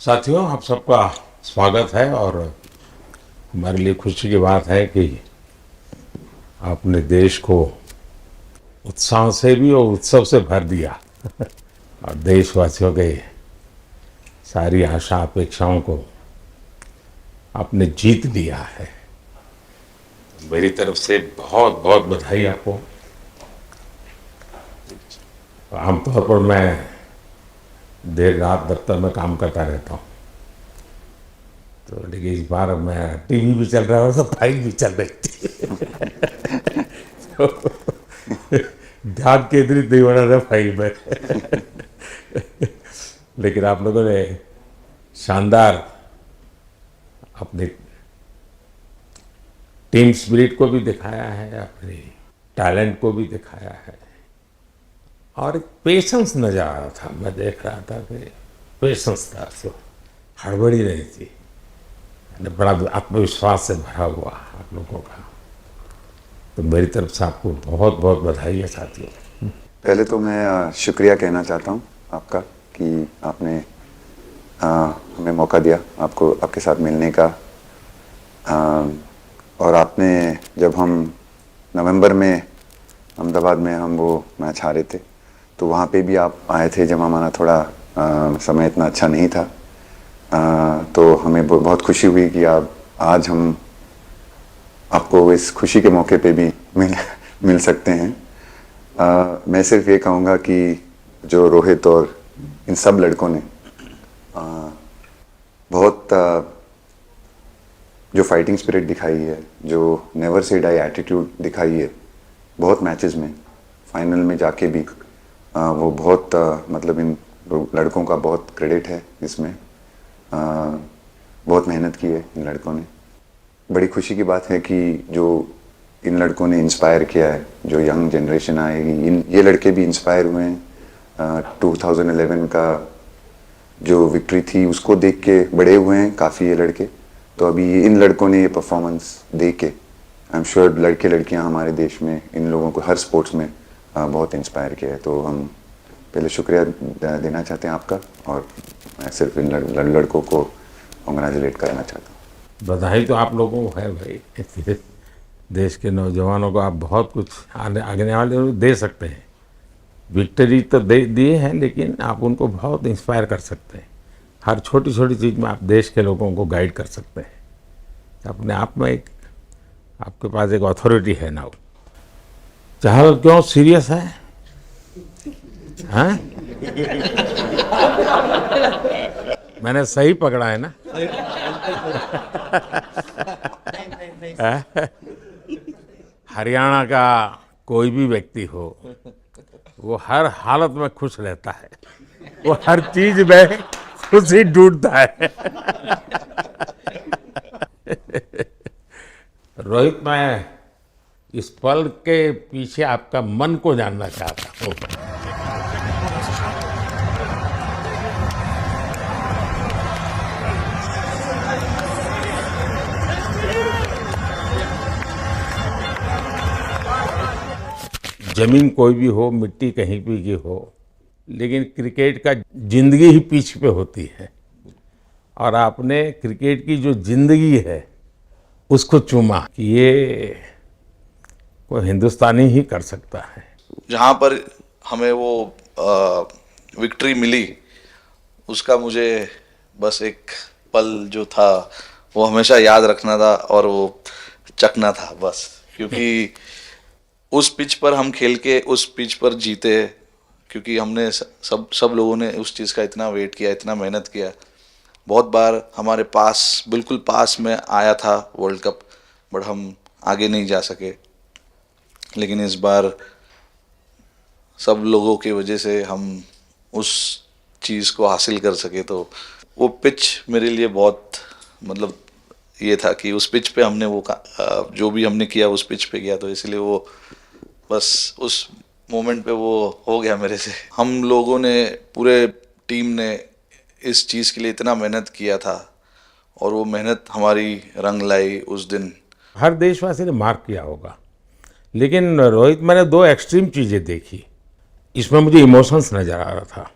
साथियों, आप सबका स्वागत है और हमारे लिए खुशी की बात है कि आपने देश को उत्साह से भी और उत्सव से भर दिया और देशवासियों के सारी आशा अपेक्षाओं को आपने जीत लिया है। मेरी तरफ से बहुत बहुत बधाई आपको। आमतौर पर मैं देर रात दफ्तर में काम करता रहता हूँ, तो लेकिन इस बार मैं टीवी भी चल रहा है तो फाइल भी चल रही थी तो ध्यान केंद्रित नहीं हो रहा था फाइल में लेकिन आप लोगों ने शानदार अपने टीम स्पिरिट को भी दिखाया है, अपने टैलेंट को भी दिखाया है और एक पेशेंस नजर आ रहा था। मैं देख रहा था कि पेशेंस था, तो हड़बड़ी नहीं थी, बड़ा आत्मविश्वास से भरा हुआ आप लोगों का। तो मेरी तरफ से आपको बहुत बहुत बधाई है साथियों। पहले तो मैं शुक्रिया कहना चाहता हूँ आपका कि आपने हमें मौका दिया आपको आपके साथ मिलने का। और आपने जब हम नवंबर में अहमदाबाद में हम वो मैच हारे थे तो वहाँ पे भी आप आए थे जब हमारा थोड़ा समय इतना अच्छा नहीं था। तो हमें बहुत खुशी हुई कि आप आज हम आपको इस खुशी के मौके पे भी मिल सकते हैं। मैं सिर्फ ये कहूँगा कि जो रोहित और इन सब लड़कों ने बहुत जो फाइटिंग स्पिरिट दिखाई है, जो नेवर से डाई एटीट्यूड दिखाई है बहुत मैचेस में, फाइनल में जाके भी वो बहुत मतलब इन लड़कों का बहुत क्रेडिट है इसमें। बहुत मेहनत की है इन लड़कों ने। बड़ी खुशी की बात है कि जो इन लड़कों ने इंस्पायर किया है, जो यंग जनरेशन आएगी, ये लड़के भी इंस्पायर हुए हैं। 2011 का जो विक्ट्री थी उसको देख के बड़े हुए हैं काफ़ी ये लड़के। तो अभी इन लड़कों ने ये परफॉर्मेंस दे के आई एम श्योर लड़के लड़कियां हमारे देश में इन लोगों को हर स्पोर्ट्स में बहुत इंस्पायर किया है। तो हम पहले शुक्रिया देना चाहते हैं आपका और मैं सिर्फ इन लड़कों को कांग्रेचुलेट करना चाहता हूँ। बधाई तो आप लोगों को है भाई। देश के नौजवानों को आप बहुत कुछ आगे वाले दे सकते हैं। विक्ट्री तो दे दिए हैं, लेकिन आप उनको बहुत इंस्पायर कर सकते हैं। हर छोटी छोटी चीज़ में आप देश के लोगों को गाइड कर सकते हैं। अपने आप में एक आपके पास एक अथॉरिटी है ना। चाहे क्यों सीरियस है, हाँ? मैंने सही पकड़ा है ना? हरियाणा का कोई भी व्यक्ति हो, वो हर हालत में खुश रहता है, वो हर चीज में खुशी ढूंढता है। रोहित, मैं इस पल के पीछे आपका मन को जानना चाहता हूँ। जमीन कोई भी हो, मिट्टी कहीं भी की हो, लेकिन क्रिकेट का जिंदगी ही पिच पे होती है और आपने क्रिकेट की जो जिंदगी है उसको चुमा कि ये कोई हिंदुस्तानी ही कर सकता है। जहाँ पर हमें वो विक्ट्री मिली उसका मुझे बस एक पल जो था वो हमेशा याद रखना था और वो चखना था बस, क्योंकि उस पिच पर हम खेल के उस पिच पर जीते, क्योंकि हमने सब लोगों ने उस चीज़ का इतना वेट किया, इतना मेहनत किया। बहुत बार हमारे पास बिल्कुल पास में आया था वर्ल्ड कप, बट हम आगे नहीं जा सके। लेकिन इस बार सब लोगों की वजह से हम उस चीज़ को हासिल कर सके। तो वो पिच मेरे लिए बहुत मतलब ये था कि उस पिच पे हमने वो जो भी हमने किया उस पिच पे किया, तो इसलिए वो बस उस मोमेंट पे वो हो गया मेरे से। हम लोगों ने, पूरे टीम ने इस चीज़ के लिए इतना मेहनत किया था और वो मेहनत हमारी रंग लाई उस दिन। हर देशवासी ने मार्क किया होगा, लेकिन रोहित, मैंने दो एक्सट्रीम चीज़ें देखी। इसमें मुझे इमोशंस नज़र आ रहा था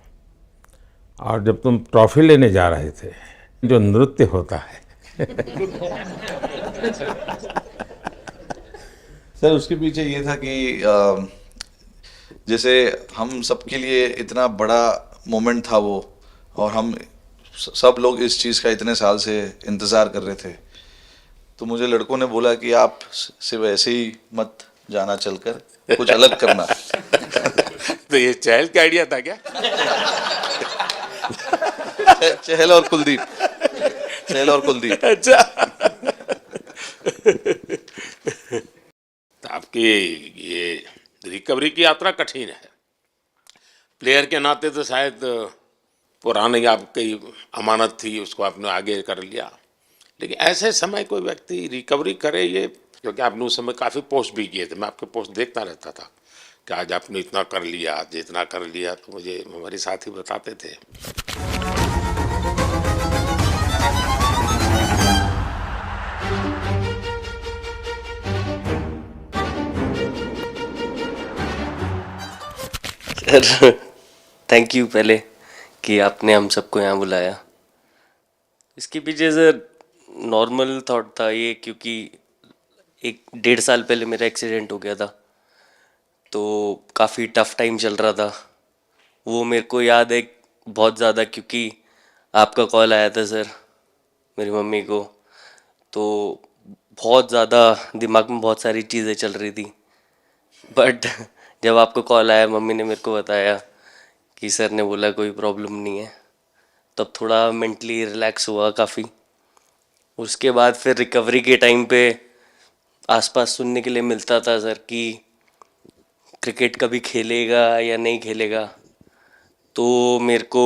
और जब तुम ट्रॉफी लेने जा रहे थे, जो नृत्य होता है सर उसके पीछे ये था कि जैसे हम सबके लिए इतना बड़ा मोमेंट था वो, और हम सब लोग इस चीज़ का इतने साल से इंतज़ार कर रहे थे, तो मुझे लड़कों ने बोला कि आप सिर्फ ऐसे ही मत जाना, चलकर कुछ अलग करना। तो ये चहल का आइडिया था क्या? चहल और कुलदीप, चहल और कुलदीप। अच्छा। तो आपकी ये रिकवरी की यात्रा कठिन है। प्लेयर के नाते तो शायद पुरानी आपकी अमानत थी, उसको आपने आगे कर लिया, लेकिन ऐसे समय कोई व्यक्ति रिकवरी करे, ये क्योंकि आपने उस समय काफ़ी पोस्ट भी किए थे, मैं आपके पोस्ट देखता रहता था कि आज आपने इतना कर लिया, आज इतना कर लिया, तो मुझे हमारे साथी बताते थे। सर थैंक यू पहले कि आपने हम सबको यहाँ बुलाया। इसके पीछे सर नॉर्मल थॉट था ये, क्योंकि 1-1.5 साल पहले मेरा एक्सीडेंट हो गया था, तो काफ़ी टफ टाइम चल रहा था। वो मेरे को याद है बहुत ज़्यादा, क्योंकि आपका कॉल आया था सर मेरी मम्मी को, तो बहुत ज़्यादा दिमाग में बहुत सारी चीज़ें चल रही थी। बट जब आपको कॉल आया, मम्मी ने मेरे को बताया कि सर ने बोला कोई प्रॉब्लम नहीं है, तब थोड़ा मेंटली रिलैक्स हुआ काफ़ी। उसके बाद फिर रिकवरी के टाइम पे आसपास सुनने के लिए मिलता था सर कि क्रिकेट कभी खेलेगा या नहीं खेलेगा, तो मेरे को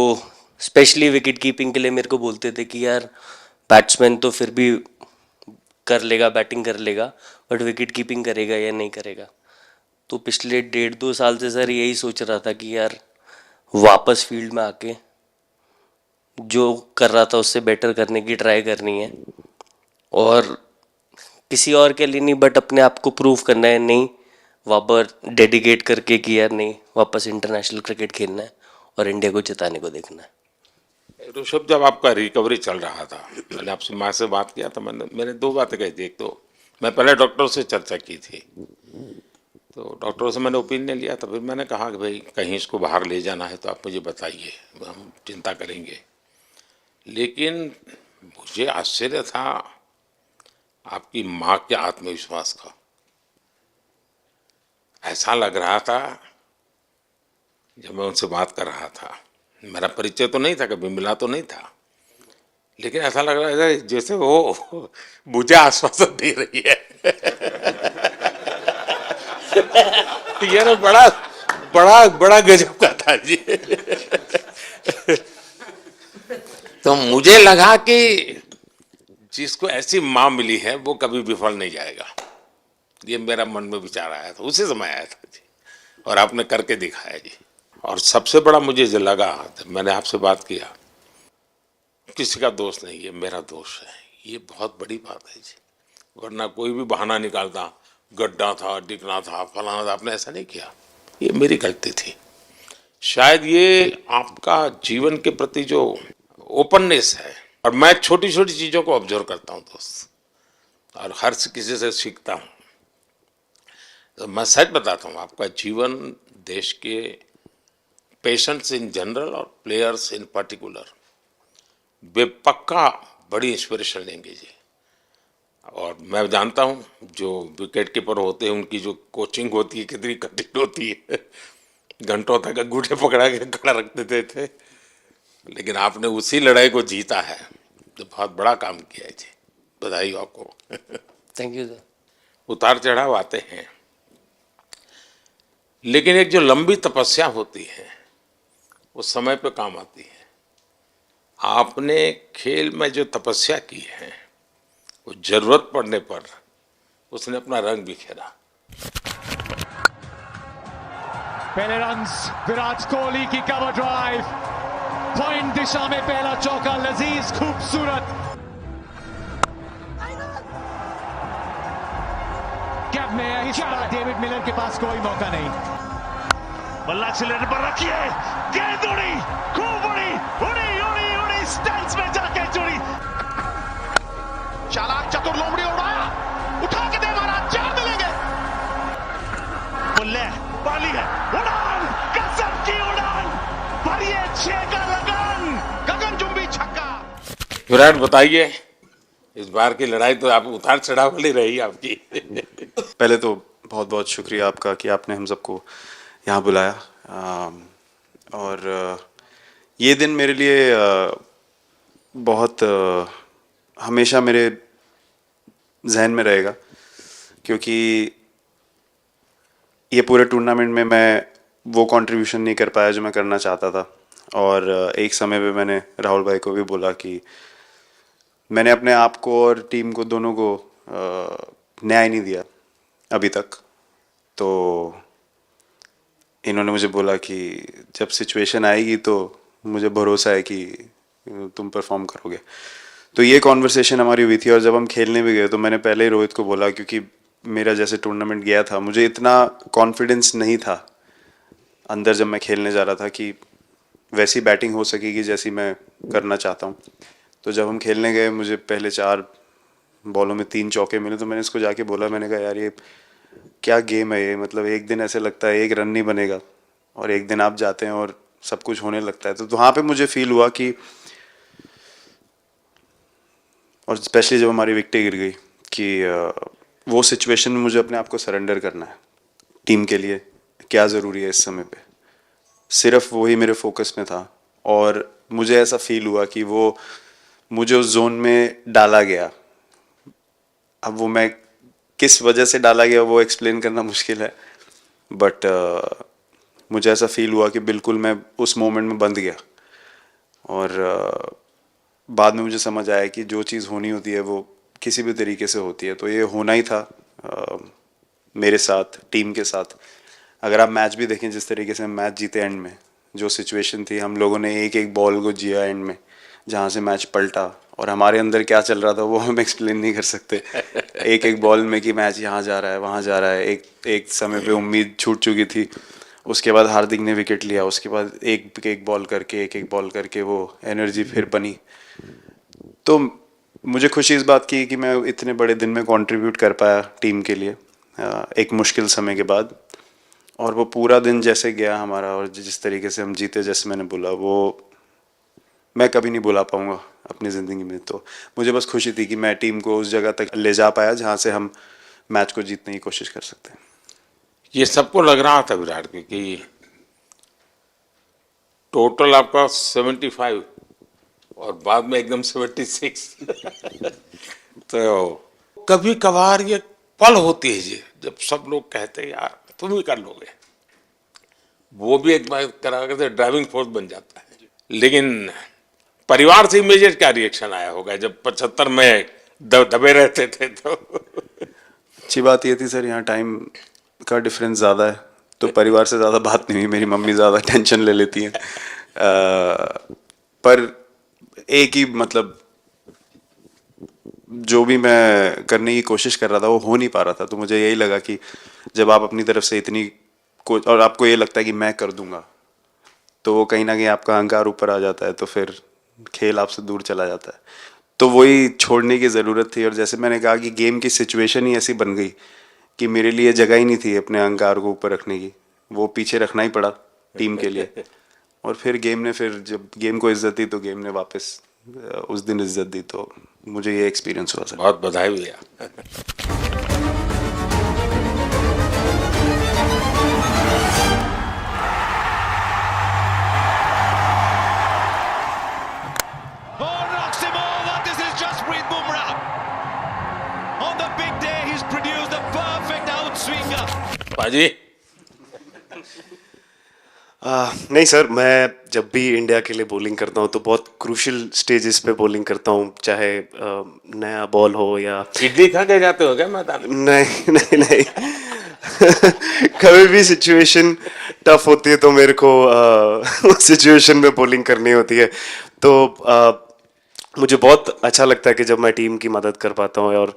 स्पेशली विकेट कीपिंग के लिए मेरे को बोलते थे कि यार बैट्समैन तो फिर भी कर लेगा, बैटिंग कर लेगा, बट विकेट कीपिंग करेगा या नहीं करेगा। तो पिछले 1.5-2 साल से सर यही सोच रहा था कि यार वापस फील्ड में आके जो कर रहा था उससे बेटर करने की ट्राई करनी है, और किसी और के लिए नहीं बट अपने आप को प्रूव करना है, नहीं वापस डेडिकेट करके कि यार नहीं वापस इंटरनेशनल क्रिकेट खेलना है और इंडिया को जिताने को देखना है। ऋषभ, जब आपका रिकवरी चल रहा था, मैंने आपसे माँ से बात किया था, मैंने 2 बातें कही थी। एक तो मैं पहले डॉक्टर से चर्चा की थी, तो डॉक्टरों से मैंने ओपिनियन लिया था, फिर मैंने कहा कि भाई कहीं इसको बाहर ले जाना है तो आप मुझे बताइए, हम चिंता करेंगे। लेकिन मुझे आश्चर्य था आपकी माँ के आत्मविश्वास का। ऐसा लग रहा था जब मैं उनसे बात कर रहा था, मेरा परिचय तो नहीं था, कभी मिला तो नहीं था, लेकिन ऐसा लग रहा था जैसे वो मुझे आश्वासन दे रही है। यार बड़ा बड़ा बड़ा गजब का था जी। तो मुझे लगा कि जिसको ऐसी माँ मिली है वो कभी विफल नहीं जाएगा, ये मेरा मन में विचार आया था, उसी समय आया था जी, और आपने करके दिखाया जी। और सबसे बड़ा मुझे जो लगा, मैंने आपसे बात किया, किसी का दोष नहीं, ये मेरा दोष है, ये बहुत बड़ी बात है जी। वरना कोई भी बहाना निकालता, गड्ढा था, डिगना था, फलाना था, आपने ऐसा नहीं किया, ये मेरी गलती थी। शायद ये आपका जीवन के प्रति जो ओपननेस है, और मैं छोटी छोटी चीज़ों को ऑब्जर्व करता हूँ दोस्त, और हर किसी से सीखता हूँ। तो मैं सच बताता हूँ, आपका जीवन देश के पेशेंट्स इन जनरल और प्लेयर्स इन पर्टिकुलर वे पक्का बड़ी इंस्पिरेशन लेंगे जी। और मैं जानता हूँ जो विकेट कीपर होते हैं उनकी जो कोचिंग होती है कितनी कठिन होती है, घंटों तक अंगूठे पकड़ा के खड़ा रखते थे, लेकिन आपने उसी लड़ाई को जीता है, तो बहुत बड़ा काम किया है जी, बधाई हो आपको। Thank you sir. उतार चढ़ाव आते हैं, लेकिन एक जो लंबी तपस्या होती है वो समय पे काम आती है। आपने खेल में जो तपस्या की है वो जरूरत पड़ने पर उसने अपना रंग बिखेरा। पहले रन्स विराट कोहली की कवर ड्राइव, पॉइंट दिशा में पहला चौका, लजीज खूबसूरत। गैप में डेविड मिलर के पास कोई मौका नहीं। बल्ला सिलेंडर पर रखिए, गेंद उड़ी, खूब उड़ी, उड़ी उड़ी उड़ी, स्टैंड्स में जाके जुड़ी। चालाक चतुर लोमड़ी उड़ाया, उठा के दे मारा, 4 मिलेंगे। बल्ले पाली है, उड़ान, गजब की उड़ान, भरिए 6 का लगान, गगनचुंबी छक्का। विराट बताइए, इस बार की लड़ाई तो आप उतार चढ़ाव वाली रही आपकी। पहले तो बहुत बहुत शुक्रिया आपका कि आपने हम सबको यहाँ बुलाया। और ये दिन मेरे लिए बहुत हमेशा मेरे जहन में रहेगा, क्योंकि ये पूरे टूर्नामेंट में मैं वो कंट्रीब्यूशन नहीं कर पाया जो मैं करना चाहता था। और एक समय पे मैंने राहुल भाई को भी बोला कि मैंने अपने आप को और टीम को दोनों को न्याय नहीं दिया अभी तक। तो इन्होंने मुझे बोला कि जब सिचुएशन आएगी तो मुझे भरोसा है कि तुम परफॉर्म करोगे। तो ये कॉन्वर्सेशन हमारी हुई थी। और जब हम खेलने भी गए तो मैंने पहले ही रोहित को बोला, क्योंकि मेरा जैसे टूर्नामेंट गया था मुझे इतना कॉन्फिडेंस नहीं था अंदर जब मैं खेलने जा रहा था कि वैसी बैटिंग हो सकेगी जैसी मैं करना चाहता हूँ। तो जब हम खेलने गए मुझे पहले 4 बॉलों में 3 चौके मिले। तो मैंने इसको जाके बोला, मैंने कहा यार ये क्या गेम है ये, मतलब एक दिन ऐसे लगता है 1 रन नहीं बनेगा और एक दिन आप जाते हैं और सब कुछ होने लगता है। तो वहाँ पे मुझे फील हुआ कि, और स्पेशली जब हमारी विकेटें गिर गई, कि वो सिचुएशन में मुझे अपने आप को सरेंडर करना है। टीम के लिए क्या ज़रूरी है इस समय पे, सिर्फ वही मेरे फोकस में था। और मुझे ऐसा फील हुआ कि वो मुझे उस जोन में डाला गया। अब वो मैं किस वजह से डाला गया वो एक्सप्लेन करना मुश्किल है, बट मुझे ऐसा फील हुआ कि बिल्कुल मैं उस मोमेंट में बंध गया। और बाद में मुझे समझ आया कि जो चीज़ होनी होती है वो किसी भी तरीके से होती है। तो ये होना ही था मेरे साथ, टीम के साथ। अगर आप मैच भी देखें, जिस तरीके से हम मैच जीते एंड में, जो सिचुएशन थी, हम लोगों ने एक एक बॉल को जिया एंड में, जहाँ से मैच पलटा। और हमारे अंदर क्या चल रहा था वो हम एक्सप्लेन नहीं कर सकते। एक एक बॉल में कि मैच यहाँ जा रहा है, वहाँ जा रहा है। एक समय पे उम्मीद छूट चुकी थी। उसके बाद हार्दिक ने विकेट लिया, उसके बाद एक एक बॉल करके वो एनर्जी फिर बनी। तो मुझे खुशी इस बात की कि मैं इतने बड़े दिन में कंट्रीब्यूट कर पाया टीम के लिए एक मुश्किल समय के बाद। और वो पूरा दिन जैसे गया हमारा, और जिस तरीके से हम जीते, जैसे मैंने बोला, वो मैं कभी नहीं भुला पाऊंगा अपनी ज़िंदगी में। तो मुझे बस खुशी थी कि मैं टीम को उस जगह तक ले जा पाया जहाँ से हम मैच को जीतने की कोशिश कर सकते हैं। ये सबको लग रहा था विराट की कि टोटल आपका 75 और बाद में एकदम 76। तो कभी कभार ये पल होती है जी, जब सब लोग कहते हैं यार तुम ही कर लोगे, वो भी एक बार करा करके ड्राइविंग फोर्स बन जाता है। लेकिन परिवार से इमीडिएट क्या रिएक्शन आया होगा जब 75 में दबे रहते थे? तो अच्छी बात ये थी सर, यहाँ टाइम का डिफरेंस ज़्यादा है, तो परिवार से ज़्यादा बात नहीं हुई। मेरी मम्मी ज़्यादा टेंशन ले लेती हैं। पर एक ही, मतलब जो भी मैं करने की कोशिश कर रहा था वो हो नहीं पा रहा था। तो मुझे यही लगा कि जब आप अपनी तरफ से इतनी और आपको ये लगता है कि मैं कर दूंगा, तो वो कहीं ना कहीं आपका अहंकार ऊपर आ जाता है, तो फिर खेल आपसे दूर चला जाता है। तो वही छोड़ने की ज़रूरत थी। और जैसे मैंने कहा कि गेम की सिचुएशन ही ऐसी बन गई कि मेरे लिए जगह ही नहीं थी अपने अहंकार को ऊपर रखने की, वो पीछे रखना ही पड़ा टीम के लिए। और फिर गेम ने, फिर जब गेम को इज्जत दी तो गेम ने वापस उस दिन इज्जत दी। तो मुझे ये एक्सपीरियंस हुआ सर। बहुत बधाई भैया। Oh, knocks him over. This is Jasprit Bumrah. On the big day, he's produced the perfect outswinger. बाजी नहीं सर, मैं जब भी इंडिया के लिए बॉलिंग करता हूँ तो बहुत क्रूशियल स्टेजेस पे बॉलिंग करता हूँ, चाहे नया बॉल हो या इडली खा के जाते हो क्या मैदान में? नहीं नहीं नहीं। कभी भी सिचुएशन टफ होती है तो मेरे को उस सिचुएशन में बॉलिंग करनी होती है। तो मुझे बहुत अच्छा लगता है कि जब मैं टीम की मदद कर पाता हूँ और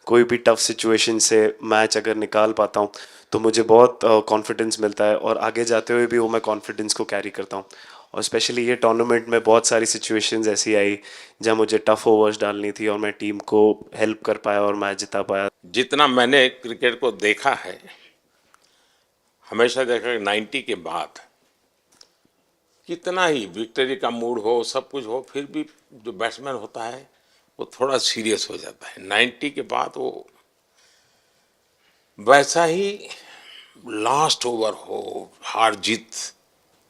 कोई भी टफ सिचुएशन से मैच अगर निकाल पाता हूँ तो मुझे बहुत कॉन्फिडेंस मिलता है और आगे जाते हुए भी वो मैं कॉन्फिडेंस को कैरी करता हूँ। और स्पेशली ये टूर्नामेंट में बहुत सारी सिचुएशंस ऐसी आई जहाँ मुझे टफ ओवर्स डालनी थी और मैं टीम को हेल्प कर पाया और मैच जिता पाया। जितना मैंने क्रिकेट को देखा है, हमेशा देखा कि 90 के बाद कितना ही विक्ट्री का मूड हो, सब कुछ हो, फिर भी जो बैट्समैन होता है वो थोड़ा सीरियस हो जाता है। 90 के बाद वो वैसा ही लास्ट ओवर हो, हार जीत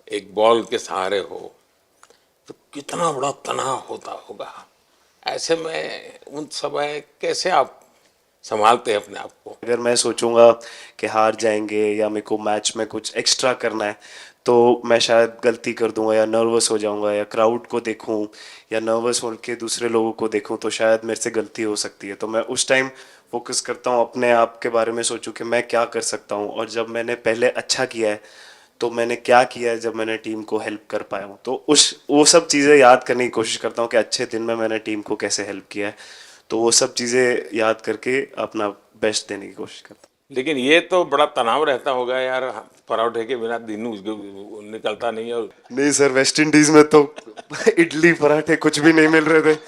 एक बॉल के सहारे हो, तो कितना बड़ा तनाव होता होगा। ऐसे में उन समय कैसे आप संभालते हैं अपने आप को? अगर मैं सोचूंगा कि हार जाएंगे या मेरे को मैच में कुछ एक्स्ट्रा करना है तो मैं शायद गलती कर दूंगा या नर्वस हो जाऊंगा या क्राउड को देखूं या नर्वस होकर दूसरे लोगों को देखूं तो शायद मेरे से गलती हो सकती है। तो मैं उस टाइम फोकस करता हूं अपने आप के बारे में, सोचूं कि मैं क्या कर सकता हूं और जब मैंने पहले अच्छा किया है तो मैंने क्या किया है जब मैंने टीम को हेल्प कर पाया हूँ। तो वो सब चीज़ें याद करने की कोशिश करता हूँ कि अच्छे दिन में मैंने टीम को कैसे हेल्प किया है। तो वो सब चीज़ें याद करके अपना बेस्ट देने की कोशिश करता हूँ। लेकिन ये तो बड़ा तनाव रहता होगा यार, पराठे के बिना दिन निकलता नहीं। और नहीं सर, वेस्ट इंडीज में तो इडली पराठे कुछ भी नहीं मिल रहे थे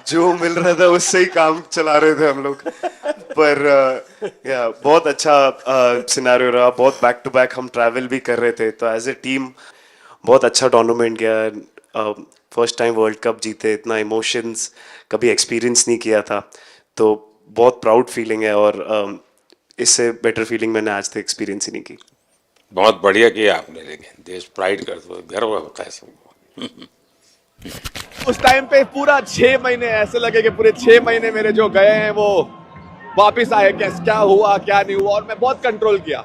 जो मिल रहा था उससे ही काम चला रहे थे हम लोग। पर या बहुत अच्छा सिनेरियो रहा, बहुत बैक टू बैक हम ट्रैवल भी कर रहे थे, तो एज ए टीम बहुत अच्छा टूर्नामेंट गया। फर्स्ट टाइम वर्ल्ड कप जीते, इतना इमोशंस कभी एक्सपीरियंस नहीं किया था, तो बहुत प्राउड फीलिंग है और इससे बेटर फीलिंग मैंने आज तक एक्सपीरियंस ही नहीं की। बहुत बढ़िया किया आपने, लेकिन देश प्राइड करते हो, गर्व होता है सबको। उस टाइम पे पूरा 6 महीने ऐसे लगे कि पूरे 6 महीने मेरे जो गए हैं वो वापिस आए, क्या हुआ क्या नहीं हुआ, और मैं बहुत कंट्रोल किया।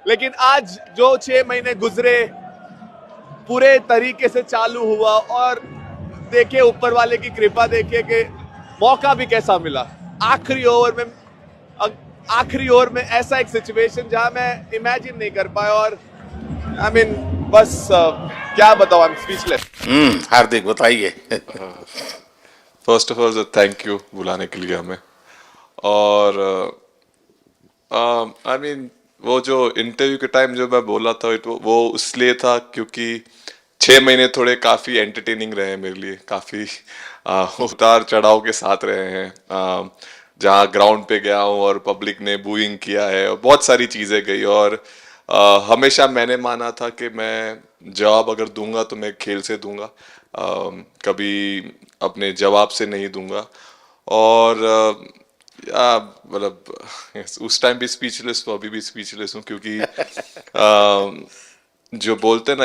लेकिन आज जो 6 महीने गुजरे पूरे तरीके से चालू हुआ और देखे ऊपर वाले की कृपा, देखे कि मौका भी कैसा मिला। आखिरी ओवर में ऐसा एक सिचुएशन जहां मैं इमेजिन नहीं कर पाया और आई मीन बस क्या बताऊं, आई एम स्पीचलेस। हार्दिक बताइए। First of all thank you बुलाने के लिए हमें। और आई मीन वो जो इंटरव्यू के टाइम जो मैं बोला था वो इसलिए था क्योंकि 6 महीने थोड़े काफ़ी एंटरटेनिंग रहे हैं मेरे लिए, काफ़ी उतार चढ़ाव के साथ रहे हैं। जहाँ ग्राउंड पे गया हूँ और पब्लिक ने बूइंग किया है और बहुत सारी चीज़ें गई, और हमेशा मैंने माना था कि मैं जवाब अगर दूंगा तो मैं खेल से दूंगा, कभी अपने जवाब से नहीं दूंगा। और मतलब उस टाइम भी स्पीचलेस हूँ, अभी भी स्पीचलेस हूँ, क्योंकि जो बोलते ना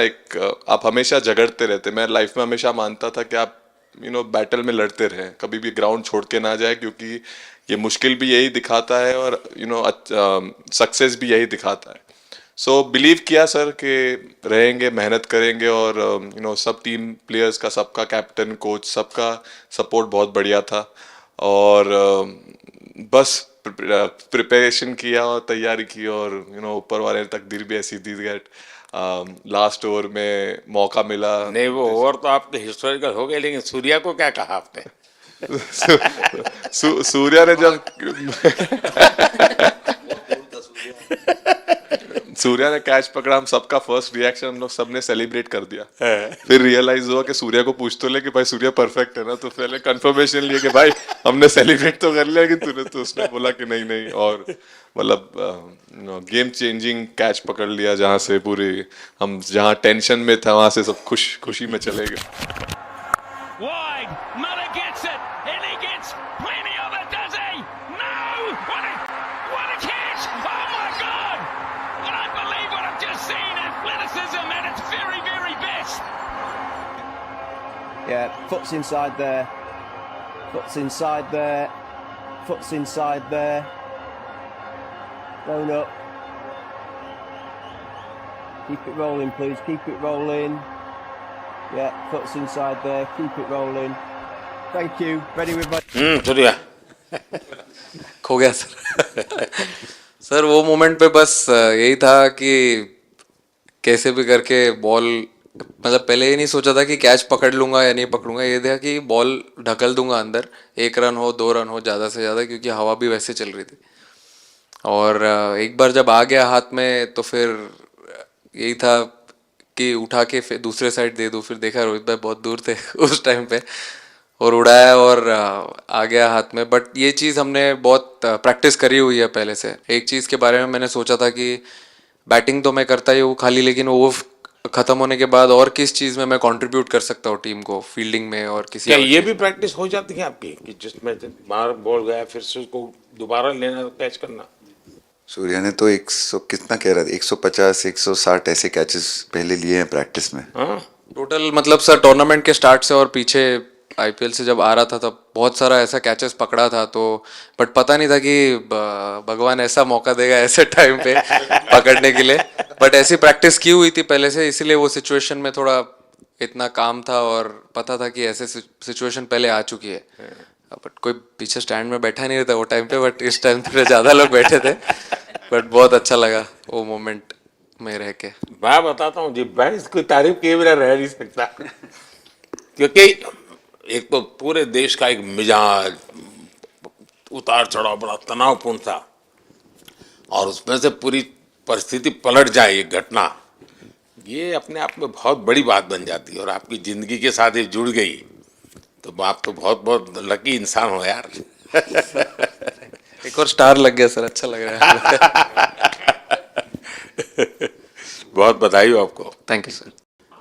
आप हमेशा झगड़ते रहते। मैं लाइफ में हमेशा मानता था कि आप बैटल में लड़ते रहें, कभी भी ग्राउंड छोड़ के ना जाए, क्योंकि ये मुश्किल भी यही दिखाता है और सक्सेस भी यही दिखाता है। सो बिलीव किया सर कि रहेंगे, मेहनत करेंगे, और सब टीम प्लेयर्स का, सबका कैप्टन कोच सबका सपोर्ट बहुत बढ़िया था, और बस प्रिपरेशन किया और तैयारी की, और ऊपर वाले तकदीर भी ऐसी दी गई। लास्ट ओवर में मौका मिला। नहीं, वो ओवर तो आपके हिस्टोरिकल हो गए, लेकिन सूर्या को क्या कहा आपने? सूर्या ने जब सूर्या ने कैच पकड़ा, हम सबका फर्स्ट रिएक्शन, हम लोग सबने सेलिब्रेट कर दिया। फिर रियलाइज हुआ कि सूर्या को पूछ तो ले कि भाई सूर्या परफेक्ट है ना, तो पहले कंफर्मेशन लिए कि भाई हमने सेलिब्रेट तो कर लिया कि तूने, तो उसने बोला कि नहीं नहीं, और मतलब गेम चेंजिंग कैच पकड़ लिया, जहाँ से पूरी हम जहाँ टेंशन में था वहां से सब खुशी में चले गए। Wide, Muller gets it, and he gets plenty of it, does he? No! What a catch! Oh my God! I don't believe what I've just seen. Athleticism at its very, very best. Yeah, foot's inside there. Foot's inside there. Foot's inside there. Going up. Keep it rolling, please. Keep it rolling. Yeah, foot's inside there. Keep it rolling. Thank you. Ready with my... Surya खो गया sir. Sir वो moment पे बस यही था कि कैसे भी करके बॉल, मतलब पहले ये नहीं सोचा था कि कैच पकड़ लूंगा या नहीं पकड़ूंगा, ये था कि बॉल ढकल दूंगा अंदर, 1 रन हो 2 रन हो ज़्यादा से ज़्यादा, क्योंकि हवा भी वैसे चल रही थी। और एक बार जब आ गया हाथ में तो फिर यही था कि उठा के फिर दूसरे साइड दे दूँ. फिर देखा रोहित भाई बहुत दूर थे उस टाइम पे और उड़ाया और आ गया हाथ में. बट ये चीज़ हमने बहुत प्रैक्टिस करी हुई है पहले से. एक चीज़ के बारे में मैंने सोचा था कि बैटिंग तो मैं करता ही हूँ खाली, लेकिन वो खत्म होने के बाद और किस चीज़ में मैं कंट्रीब्यूट कर सकता हूँ टीम को, फील्डिंग में और किसी क्या और ये चीज़ भी में. प्रैक्टिस हो जाती है आपकी कि जिसमें बाहर बॉल गया फिर से उसको दोबारा लेना, कैच करना? सूर्या ने तो 100 कितना कह रहा था, 150 160 ऐसे कैचेस पहले लिए हैं प्रैक्टिस में. हाँ, टोटल मतलब सर टूर्नामेंट के स्टार्ट से और पीछे आईपीएल से जब आ रहा था तब बहुत सारा ऐसा कैचेस पकड़ा था. तो बट पता नहीं था कि भगवान ऐसा मौका देगा ऐसे टाइम पे पकड़ने के लिए. बट ऐसी प्रैक्टिस की हुई थी पहले से, इसीलिए वो सिचुएशन में थोड़ा इतना काम था और पता था कि ऐसे सिचुएशन पहले आ चुकी है. बट कोई पीछे स्टैंड में बैठा नहीं रहता वो टाइम पे, बट इस टाइम पे ज़्यादा लोग बैठे थे. बट बहुत अच्छा लगा वो मोमेंट में रह के. मैं बताता हूँ जी, मैं इसकी तारीफ किए बिना रह नहीं सकता क्योंकि एक तो पूरे देश का एक मिजाज उतार चढ़ाव बड़ा तनावपूर्ण था और उसमें से पूरी परिस्थिति पलट जाए, ये घटना, ये अपने आप में बहुत बड़ी बात बन जाती है और आपकी ज़िंदगी के साथ ये जुड़ गई तो आप तो बहुत बहुत लकी इंसान हो यार. एक और स्टार लग गया सर, अच्छा लग रहा है. बहुत बधाई हो आपको. Thank you sir.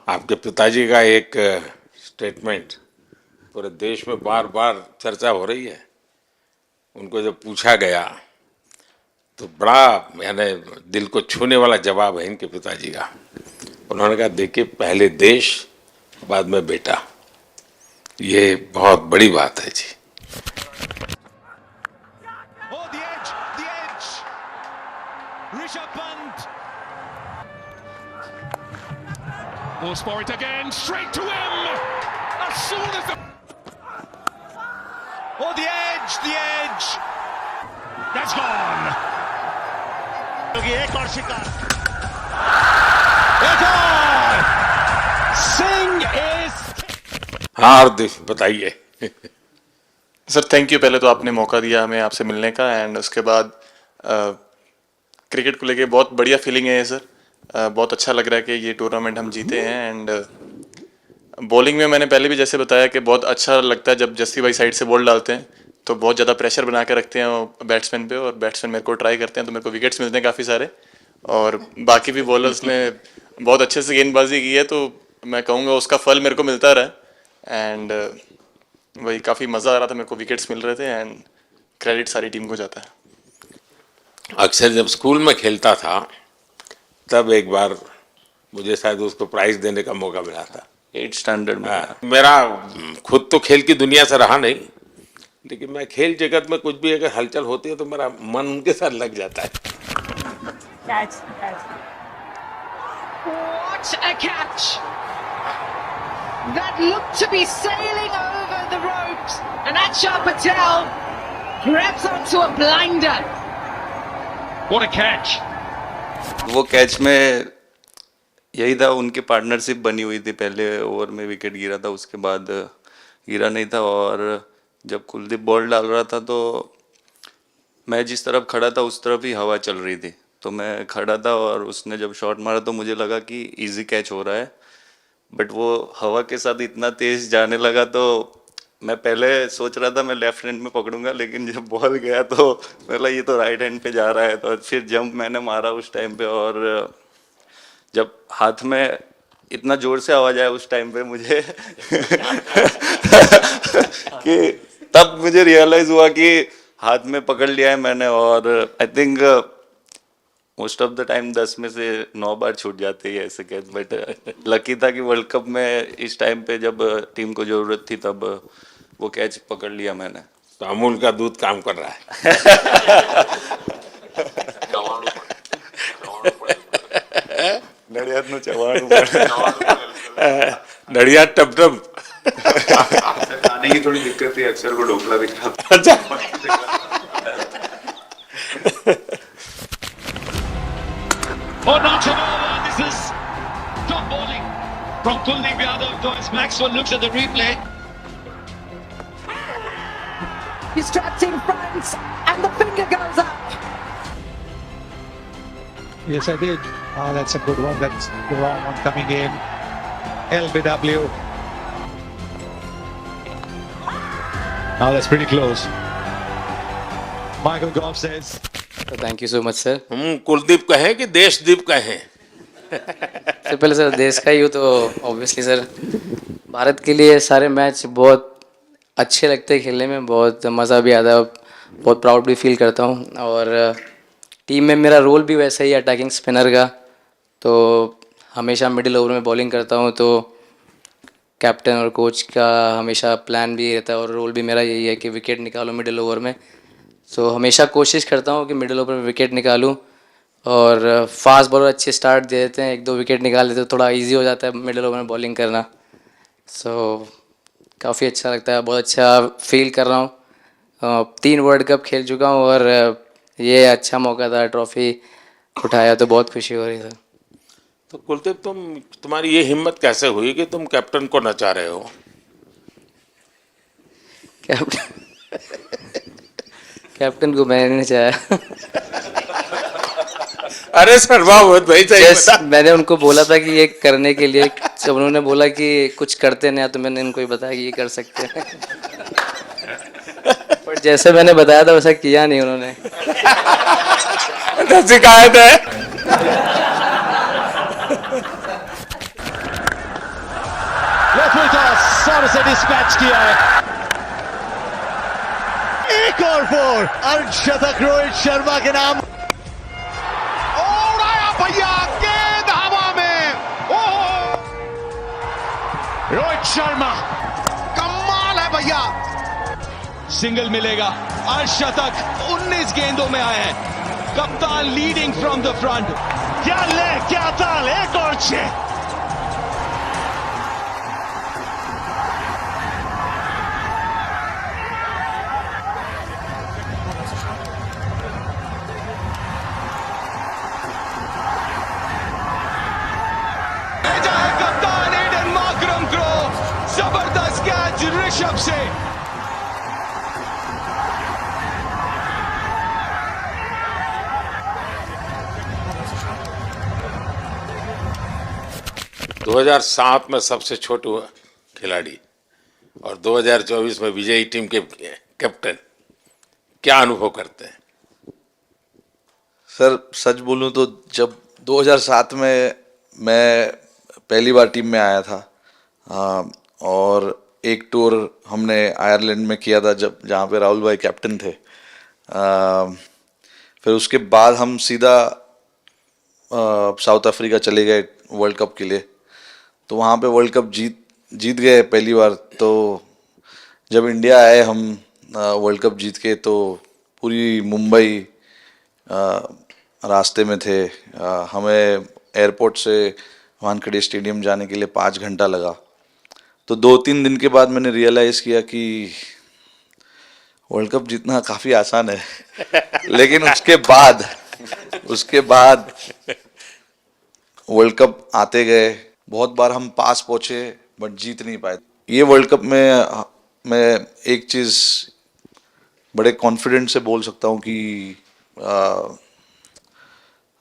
आपके पिताजी का एक स्टेटमेंट पूरे देश में बार बार चर्चा हो रही है. उनको जब पूछा गया तो बड़ा यानी दिल को छूने वाला जवाब है इनके पिताजी का. उन्होंने कहा देखिए पहले देश बाद में बेटा, ये बहुत बड़ी बात है जी. Oh, the edge. Rishabh Pant. Goes for it again, straight to him. As soon as the... Oh, the edge. That's gone. एक और शिकार. It's on. Singh is... हाँ हार्दिक बताइए. Sir thank you. पहले तो आपने मौका दिया हमें आपसे मिलने का, एंड उसके बाद क्रिकेट को लेके बहुत बढ़िया फीलिंग है सर. बहुत अच्छा लग रहा है कि ये टूर्नामेंट हम जीते हैं. एंड बॉलिंग में मैंने पहले भी जैसे बताया कि बहुत अच्छा लगता है जब जस्सी भाई साइड से बॉल डालते हैं तो बहुत ज़्यादा प्रेशर बना के रखते हैं बैट्समैन पे, और बैट्समैन मेरे को ट्राई करते हैं तो मेरे को विकेट्स मिलते हैं काफ़ी सारे. और बाकी भी बॉलर्स ने बहुत अच्छे से गेंदबाजी की है तो मैं कहूँगा उसका फल मेरे को मिलता रहा. एंड वही काफ़ी मज़ा आ रहा था, मेरे को विकेट्स मिल रहे थे एंड क्रेडिट सारी टीम को जाता है. अक्सर जब स्कूल में खेलता था तब एक बार मुझे शायद उसको प्राइज देने का मौका मिला था 8th स्टैंडर्ड में. मेरा खुद तो खेल की दुनिया से रहा नहीं, लेकिन मैं खेल जगत में कुछ भी अगर हलचल होती है तो मेरा मन उनके साथ लग जाता है. What a catch! That looked to be sailing over the ropes, and Achal Patel grabs onto a blinder. What a catch. वो कैच में यही था, उनकी पार्टनरशिप बनी हुई थी. पहले ओवर में विकेट गिरा था, उसके बाद गिरा नहीं था. और जब कुलदीप बॉल डाल रहा था तो मैं जिस तरफ खड़ा था उस तरफ ही हवा चल रही थी, तो मैं खड़ा था और उसने जब शॉट मारा तो मुझे लगा कि इजी कैच हो रहा है. बट वो हवा के साथ इतना तेज जाने लगा तो मैं पहले सोच रहा था मैं लेफ्ट हैंड में पकड़ूंगा, लेकिन जब बॉल गया तो बोला ये तो राइट हैंड पे जा रहा है. तो फिर जंप मैंने मारा उस टाइम पे, और जब हाथ में इतना जोर से आवाज आया उस टाइम पे मुझे कि तब मुझे रियलाइज हुआ कि हाथ में पकड़ लिया है मैंने. और I think most of the time 10 में से 9 बार छूट जाते हैं ऐसे कैच. बट लकी था कि वर्ल्ड कप में इस टाइम पे जब टीम को जरूरत थी तब वो कैच पकड़ लिया मैंने. तो अमूल का दूध काम कर रहा है. નડિયાદનું ચવાણું नडियाद टप टप. खाने की थोड़ी दिक्कत थी, अक्सर को ढोकला भी खा. Oh, not at all. This is top bowling from Kuldeep Yadav. Thomas Maxwell looks at the replay. He's trapped in front, and the finger goes up. Yes, I did. Oh, that's a good one. That's the wrong one coming in. LBW. Oh, that's pretty close. Michael Goff says. Thank you so much sir. Kuldeep कहें कि देशदीप कहें? सबसे पहले sir देश का ही हो तो obviously sir Bharat के लिए सारे मैच बहुत अच्छे लगते हैं खेलने में, बहुत मज़ा भी आता है, बहुत प्राउड भी फील करता हूँ। और टीम में मेरा रोल भी वैसा ही है अटैकिंग स्पिनर का, तो हमेशा मिडिल ओवर में बॉलिंग करता हूँ। तो कैप्टन और कोच का हमेशा प्लान भी रहता है और रोल भी मेरा यही है कि विकेट निकालो मिडिल ओवर में। सो हमेशा कोशिश करता हूँ कि मिडिल ओवर में विकेट निकालूँ, और फास्ट बॉलर अच्छे स्टार्ट दे देते हैं, 1-2 विकेट निकाल देते हैं तो थोड़ा इजी हो जाता है मिडिल ओवर में बॉलिंग करना। सो काफ़ी अच्छा लगता है, बहुत अच्छा फील कर रहा हूँ। 3 वर्ल्ड कप खेल चुका हूँ और ये अच्छा मौका था, ट्रॉफी उठाया तो बहुत खुशी हो रही है। तो कुलदीप तुम्हारी ये हिम्मत कैसे हुई कि तुम कैप्टन को नचा रहे हो? कैप्टन को मैंने नहीं नचाया। अरे सर वाह भाई सही। मैंने उनको बोला था कि ये करने के लिए, जब उन्होंने बोला कि कुछ करते नहीं तो मैंने इनको ही बताया कि ये कर सकते हैं। पर जैसे मैंने बताया था वैसा किया नहीं उन्होंने। शिकायत है। सारे से डिस्पैच किया है। एक और 4 अर्धशतक रोहित शर्मा के नाम। भैया गेंद हवा में। ओह रोहित शर्मा कमाल है भैया, सिंगल मिलेगा। अर्धशतक 19 गेंदों में आए हैं। कप्तान लीडिंग फ्रॉम द फ्रंट। क्या ले क्या ताल, एक और 6। जबरदस्त कैच ऋषभ से। दो 2007 में सबसे छोटे खिलाड़ी और 2024 में विजयी टीम के कैप्टन, क्या अनुभव करते हैं? सर सच बोलूं तो जब 2007 में मैं पहली बार टीम में आया था, और एक टूर हमने आयरलैंड में किया था जब जहाँ पे राहुल भाई कैप्टन थे। फिर उसके बाद हम सीधा साउथ अफ्रीका चले गए वर्ल्ड कप के लिए। तो वहाँ पे वर्ल्ड कप जीत गए पहली बार। तो जब इंडिया आए हम वर्ल्ड कप जीत के, तो पूरी मुंबई रास्ते में थे। हमें एयरपोर्ट से वानखेड़े स्टेडियम जाने के लिए 5 घंटा लगा। तो 2-3 दिन के बाद मैंने रियलाइज़ किया कि वर्ल्ड कप जीतना काफ़ी आसान है। लेकिन उसके बाद वर्ल्ड कप आते गए, बहुत बार हम पास पहुँचे बट जीत नहीं पाए। ये वर्ल्ड कप में मैं एक चीज़ बड़े कॉन्फिडेंट से बोल सकता हूँ कि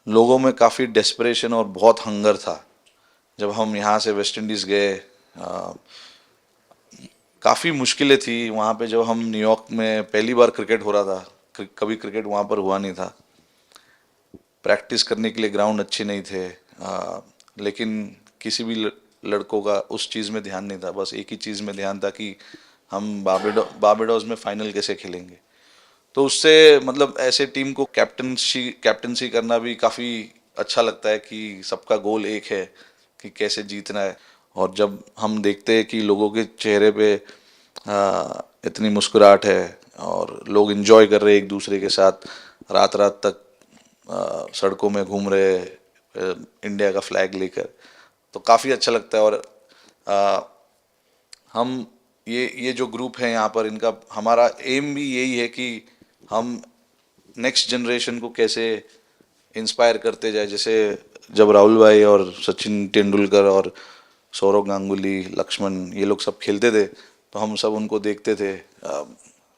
लोगों में काफ़ी डेस्परेशन और बहुत हंगर था। जब हम यहाँ से वेस्ट इंडीज़ गए, काफ़ी मुश्किलें थी वहाँ पे। जब हम न्यूयॉर्क में पहली बार क्रिकेट हो रहा था, कभी क्रिकेट वहाँ पर हुआ नहीं था। प्रैक्टिस करने के लिए ग्राउंड अच्छे नहीं थे, लेकिन किसी भी लड़कों का उस चीज़ में ध्यान नहीं था। बस एक ही चीज़ में ध्यान था कि हम बारबाडोस में फाइनल कैसे खेलेंगे। तो उससे मतलब ऐसे टीम को कैप्टनसी करना भी काफ़ी अच्छा लगता है कि सबका गोल एक है कि कैसे जीतना है। और जब हम देखते हैं कि लोगों के चेहरे पे इतनी मुस्कुराहट है और लोग एंजॉय कर रहे हैं एक दूसरे के साथ, रात रात तक सड़कों में घूम रहे इंडिया का फ्लैग लेकर, तो काफ़ी अच्छा लगता है। और हम ये जो ग्रुप है यहाँ पर, इनका हमारा एम भी यही है कि हम नेक्स्ट जनरेशन को कैसे इंस्पायर करते जाए। जैसे जब राहुल भाई और सचिन तेंदुलकर और सौरव गांगुली, लक्ष्मण, ये लोग सब खेलते थे तो हम सब उनको देखते थे।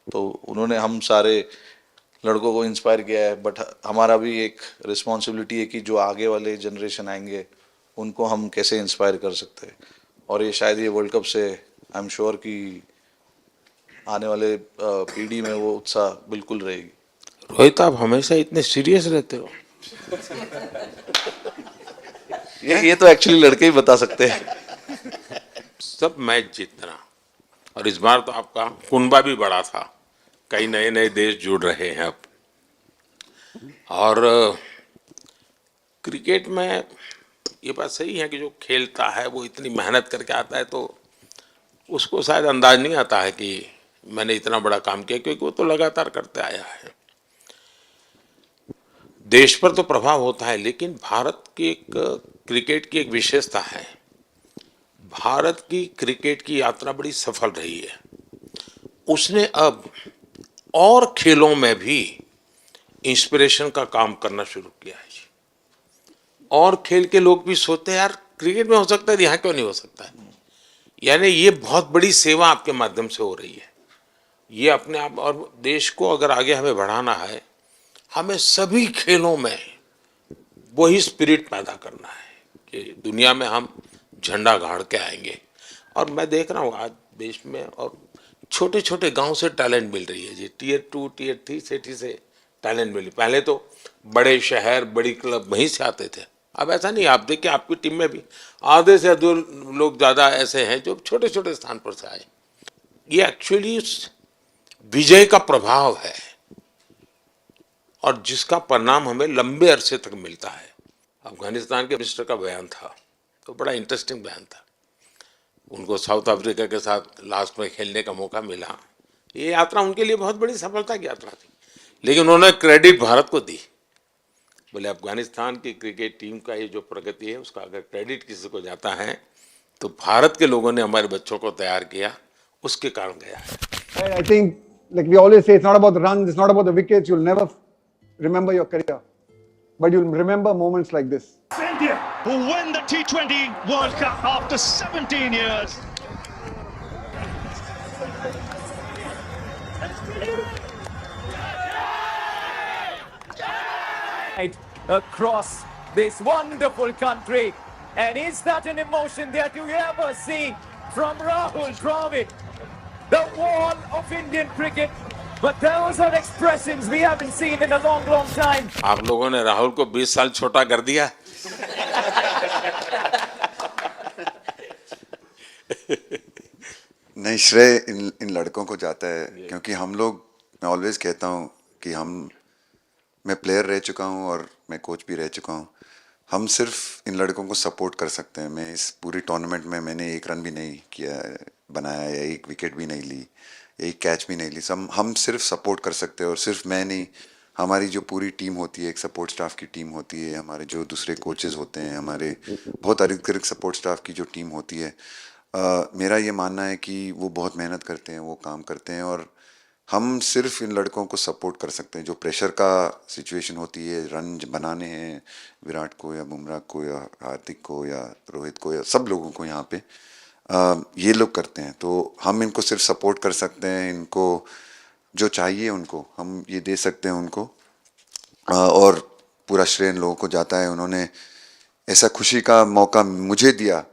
तो उन्होंने हम सारे लड़कों को इंस्पायर किया है, बट हमारा भी एक रिस्पॉन्सिबिलिटी है कि जो आगे वाले जनरेशन आएंगे उनको हम कैसे इंस्पायर कर सकते हैं। और ये शायद ये वर्ल्ड कप से आई एम श्योर कि आने वाले पीढ़ी में वो उत्साह बिल्कुल रहेगी। रोहित, आप हमेशा इतने सीरियस रहते हो। ये तो एक्चुअली लड़के ही बता सकते हैं। सब मैच जीतना, और इस बार तो आपका कुनबा भी बड़ा था, कई नए नए देश जुड़ रहे हैं अब। और क्रिकेट में ये बात सही है कि जो खेलता है वो इतनी मेहनत करके आता है, तो उसको शायद अंदाज नहीं आता है कि मैंने इतना बड़ा काम किया, क्योंकि वो तो लगातार करते आया है। देश पर तो प्रभाव होता है, लेकिन भारत की एक क्रिकेट की एक विशेषता है, भारत की क्रिकेट की यात्रा बड़ी सफल रही है। उसने अब और खेलों में भी इंस्पिरेशन का काम करना शुरू किया है। और खेल के लोग भी सोचते हैं यार क्रिकेट में हो सकता है, यहाँ क्यों नहीं हो सकता है। यानी ये बहुत बड़ी सेवा आपके माध्यम से हो रही है। ये अपने आप, और देश को अगर आगे हमें बढ़ाना है, हमें सभी खेलों में वही स्पिरिट पैदा करना है कि दुनिया में हम झंडा गाड़ के आएंगे। और मैं देख रहा हूँ आज देश में और छोटे छोटे गांव से टैलेंट मिल रही है जी, टियर 2 टियर 3 सिटी से टैलेंट मिली। पहले तो बड़े शहर बड़ी क्लब वहीं से आते थे, अब ऐसा नहीं। आप देखिए आपकी टीम में भी आधे से अधिक लोग ज़्यादा ऐसे हैं जो छोटे छोटे स्थान पर से आए। ये एक्चुअली विजय का प्रभाव है, और जिसका परिणाम हमें लंबे अरसे तक मिलता है। अफगानिस्तान के मिनिस्टर का बयान था, तो बड़ा इंटरेस्टिंग बयान था। उनको साउथ अफ्रीका के साथ लास्ट में खेलने का मौका मिला। ये यात्रा उनके लिए बहुत बड़ी सफलता की यात्रा थी, लेकिन उन्होंने क्रेडिट भारत को दी। बोले अफगानिस्तान की क्रिकेट टीम का ये जो प्रगति है, उसका अगर क्रेडिट किसी को जाता है तो भारत के लोगों ने हमारे बच्चों को तैयार किया, उसके कारण गया है। I think, like we always say, it's not about the runs, it's not about the wickets. You'll never remember your career, but you'll remember moments like this. India, who win the T20 World Cup after 17 years. Across this wonderful country, and is that an emotion that you ever see from Rahul Dravid, the wall of Indian cricket? But those are expressions we haven't seen in a long time. आप लोगों ने राहुल को 20 साल छोटा कर दिया। नहीं, श्रेय इन लड़कों को जाता है, क्योंकि हम लोग, मैं ऑलवेज कहता हूँ कि मैं प्लेयर रह चुका हूँ और मैं कोच भी रह चुका हूँ। हम सिर्फ इन लड़कों को सपोर्ट कर सकते हैं। मैं इस पूरी टूर्नामेंट में मैंने एक रन भी नहीं किया बनाया, या एक विकेट भी नहीं ली, या एक कैच भी नहीं ली। हम सिर्फ सपोर्ट कर सकते हैं। और सिर्फ मैं नहीं, हमारी जो पूरी टीम होती है, एक सपोर्ट स्टाफ की टीम होती है, हमारे जो दूसरे कोचेज़ होते हैं, हमारे बहुत अधिक सपोर्ट स्टाफ की जो टीम होती है, मेरा ये मानना है कि वो बहुत मेहनत करते हैं, वो काम करते हैं। और हम सिर्फ इन लड़कों को सपोर्ट कर सकते हैं। जो प्रेशर का सिचुएशन होती है, रन बनाने हैं विराट को या बुमराह को या हार्दिक को या रोहित को या सब लोगों को, यहाँ पे ये लोग करते हैं। तो हम इनको सिर्फ सपोर्ट कर सकते हैं। इनको जो चाहिए उनको हम ये दे सकते हैं उनको, और पूरा श्रेय इन लोगों को जाता है। उन्होंने ऐसा खुशी का मौका मुझे दिया,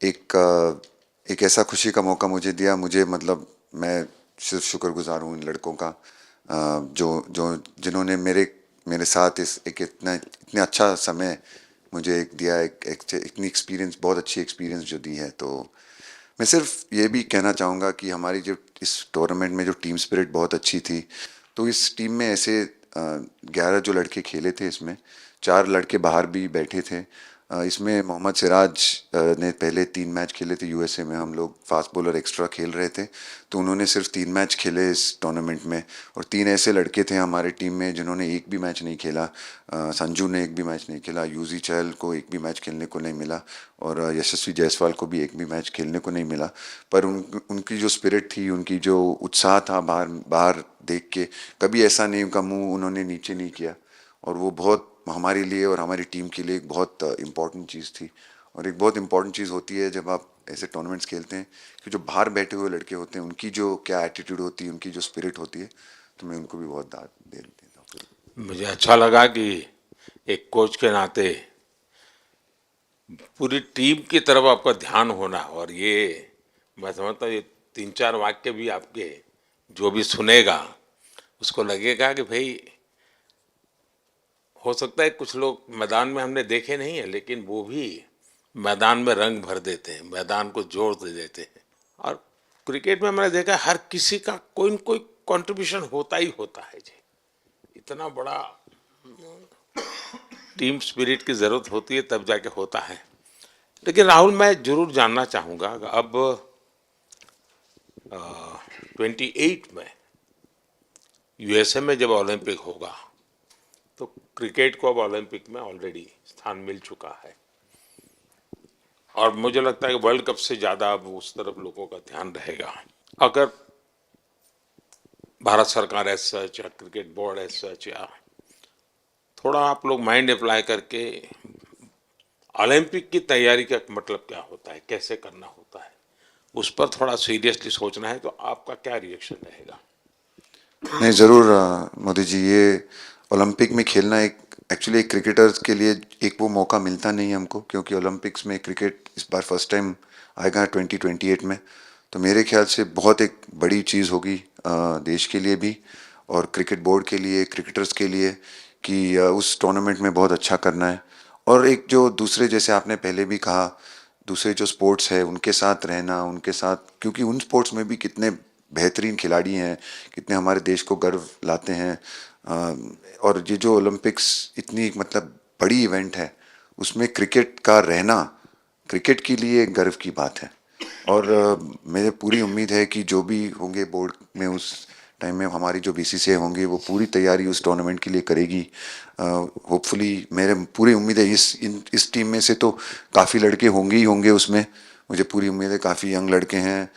एक ऐसा खुशी का मौका मुझे दिया। मुझे मतलब मैं सिर्फ शुक्रगुजार हूँ इन लड़कों का, जिन्होंने मेरे साथ इतने अच्छा समय मुझे दिया, इतनी एक्सपीरियंस, बहुत अच्छी एक्सपीरियंस जो दी है। तो मैं सिर्फ ये भी कहना चाहूँगा कि हमारी जो इस टूर्नामेंट में जो टीम स्पिरिट बहुत अच्छी थी। तो इस टीम में ऐसे 11 जो लड़के खेले थे, इसमें 4 लड़के बाहर भी बैठे थे। इसमें मोहम्मद सिराज ने पहले 3 मैच खेले थे यूएसए में। हम लोग फास्ट बॉलर एक्स्ट्रा खेल रहे थे, तो उन्होंने सिर्फ 3 मैच खेले इस टूर्नामेंट में। और 3 ऐसे लड़के थे हमारे टीम में जिन्होंने एक भी मैच नहीं खेला। संजू ने एक भी मैच नहीं खेला, यूजी चहल को एक भी मैच खेलने को नहीं मिला, और यशस्वी जायसवाल को भी एक भी मैच खेलने को नहीं मिला। पर उनकी जो स्पिरिट थी, उनकी जो उत्साह था, बाहर देख के कभी ऐसा नहीं, उनका मुँह उन्होंने नीचे नहीं किया। और वो बहुत हमारे लिए और हमारी टीम के लिए एक बहुत इम्पॉर्टेंट चीज़ थी। और एक बहुत इम्पॉर्टेंट चीज़ होती है जब आप ऐसे टूर्नामेंट्स खेलते हैं, कि जो बाहर बैठे हुए लड़के होते हैं, उनकी जो क्या एटीट्यूड होती है, उनकी जो स्पिरिट होती है, तो मैं उनको भी बहुत दाद दे देता हूँ। मुझे अच्छा लगा कि एक कोच के नाते पूरी टीम की तरफ आपका ध्यान होना, और ये मैं समझता हूँ ये 3-4 वाक्य भी आपके जो भी सुनेगा उसको लगेगा कि भाई हो सकता है कुछ लोग मैदान में हमने देखे नहीं है, लेकिन वो भी मैदान में रंग भर देते हैं, मैदान को जोर दे देते हैं। और क्रिकेट में मैंने देखा हर किसी का कोई न कोई कंट्रीब्यूशन होता ही होता है जी। इतना बड़ा टीम स्पिरिट की ज़रूरत होती है तब जाके होता है। लेकिन राहुल, मैं जरूर जानना चाहूँगा अब 28 में यूएसए में जब ओलंपिक होगा तो क्रिकेट को अब ओलंपिक में ऑलरेडी स्थान मिल चुका है, और मुझे लगता है कि वर्ल्ड कप से ज़्यादा अब उस तरफ लोगों का ध्यान रहेगा। अगर भारत सरकार एज सच या क्रिकेट बोर्ड एज सच या थोड़ा आप लोग माइंड अप्लाई करके ओलंपिक की तैयारी का मतलब क्या होता है, कैसे करना होता है, उस पर थोड़ा सीरियसली सोचना है, तो आपका क्या रिएक्शन रहेगा? नहीं, ज़रूर मोदी जी, ये ओलंपिक में खेलना एक्चुअली एक क्रिकेटर्स के लिए एक वो मौका मिलता नहीं है हमको, क्योंकि ओलंपिक्स में क्रिकेट इस बार फर्स्ट टाइम आएगा 2028 में। तो मेरे ख्याल से बहुत एक बड़ी चीज़ होगी देश के लिए भी और क्रिकेट बोर्ड के लिए, क्रिकेटर्स के लिए, कि उस टूर्नामेंट में बहुत अच्छा करना है। और एक जो दूसरे, जैसे आपने पहले भी कहा, दूसरे जो स्पोर्ट्स है उनके साथ रहना, उनके साथ, क्योंकि उन स्पोर्ट्स में भी कितने बेहतरीन खिलाड़ी हैं, कितने हमारे देश को गर्व लाते हैं। और ये जो ओलंपिक्स इतनी मतलब बड़ी इवेंट है, उसमें क्रिकेट का रहना क्रिकेट के लिए गर्व की बात है। और मुझे पूरी उम्मीद है कि जो भी होंगे बोर्ड में उस टाइम में, हमारी जो बीसीसीआई होंगे वो पूरी तैयारी उस टूर्नामेंट के लिए करेगी। होपफुली मेरे पूरी उम्मीद है इस टीम में से तो काफ़ी लड़के होंगे ही होंगे उसमें, मुझे पूरी उम्मीद है। काफ़ी यंग लड़के हैं,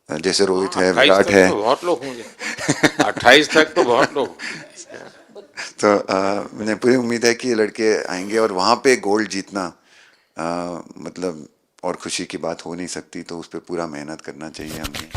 जैसे रोहित है, विराट है, तो बहुत लोग होंगे 28 तक तो बहुत लोग। तो मुझे पूरी उम्मीद है कि ये लड़के आएंगे और वहाँ पे गोल्ड जीतना मतलब और खुशी की बात हो नहीं सकती। तो उस पर पूरा मेहनत करना चाहिए हमें।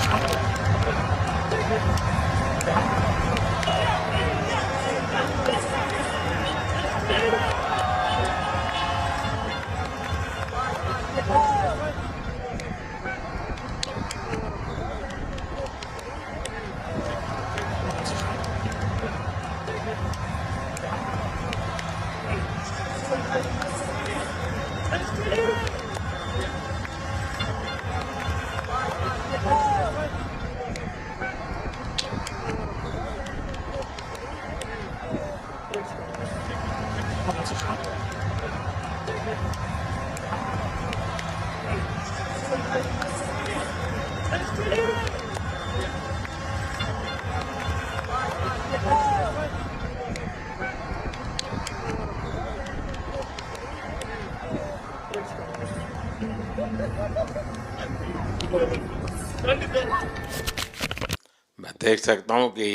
मैं देख सकता हूं कि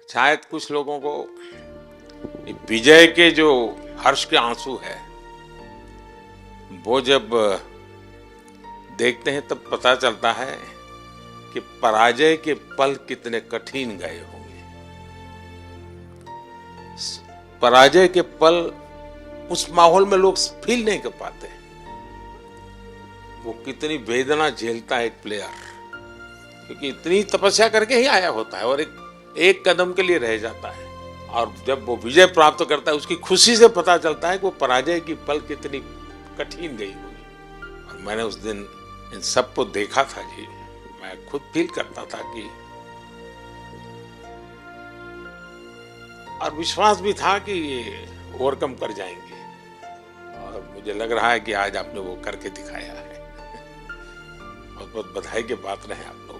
शायद कुछ लोगों को विजय के जो हर्ष के आंसू है वो जब देखते हैं तब पता चलता है कि पराजय के पल कितने कठिन गए होंगे। पराजय के पल उस माहौल में लोग फील नहीं कर पाते, वो कितनी वेदना झेलता है एक प्लेयर, क्योंकि इतनी तपस्या करके ही आया होता है और एक कदम के लिए रह जाता है। और जब वो विजय प्राप्त करता है उसकी खुशी से पता चलता है कि वो पराजय की पल कितनी कठिन गई होगी। और मैंने उस दिन इन सबको देखा था जी, मैं खुद फील करता था कि, और विश्वास भी था कि ये ओवरकम कर जाएंगे, और मुझे लग रहा है कि आज आपने वो करके दिखाया है। बहुत बहुत बधाई के पात्र हैं आप लोग।